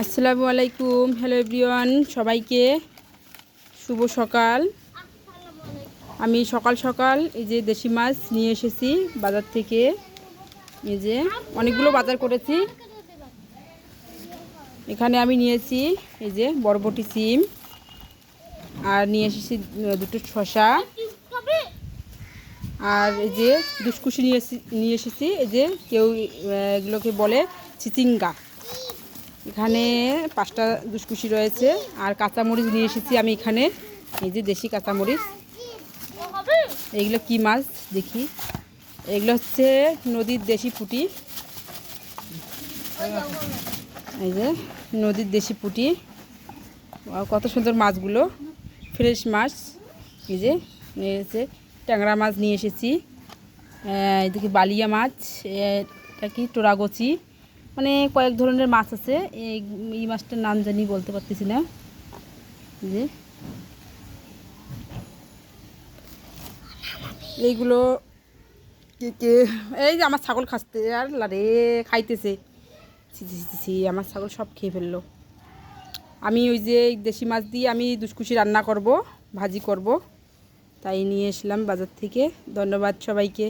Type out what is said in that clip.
আসসালামু আলাইকুম। Hello everyone, সবাইকে শুভ সকাল। আমি সকাল সকাল এই যে দেশি মাছ নিয়ে এসেছি বাজার থেকে। এই যে অনেকগুলো বাজার করেছি। এখানে আমি নিয়েছি এই যে বরবটি সিম, আর নিয়ে এসেছি দুটো শসা, আর এই যে দুসকুশি নিয়ে এসেছি। এই যে কেউ এগুলোকে বলে চিচিঙ্গা। এখানে 5টা দুসকুশি রয়েছে। আর কাঁচামরিচ নিয়ে এসেছি আমি এখানে, এই যে দেশি কাঁচামরিচ। এইগুলো কি মাছ দেখি? এগুলো হচ্ছে নদীর দেশি পুঁটি। এই যে নদীর দেশি পুঁটি, কত সুন্দর মাছগুলো, ফ্রেশ মাছ। এই যে নিয়ে এসেছে ট্যাংরা মাছ নিয়ে এসেছি। এদিকে বালিয়া মাছ, এটা কি টোরাগচি, মানে কয়েক ধরনের মাছ আছে। এই মাছটার নাম জানি বলতে পারতেছি না। যে এইগুলো কে এই যে আমার ছাগল খাচ্ছে, আর লারে খাইতেছে। আমার ছাগল সব খেয়ে ফেললো। আমি ওই যে দেশি মাছ দিয়ে আমি দুসকুশি রান্না করব, ভাজি করব, তাই নিয়ে এসলাম বাজার থেকে। ধন্যবাদ সবাইকে।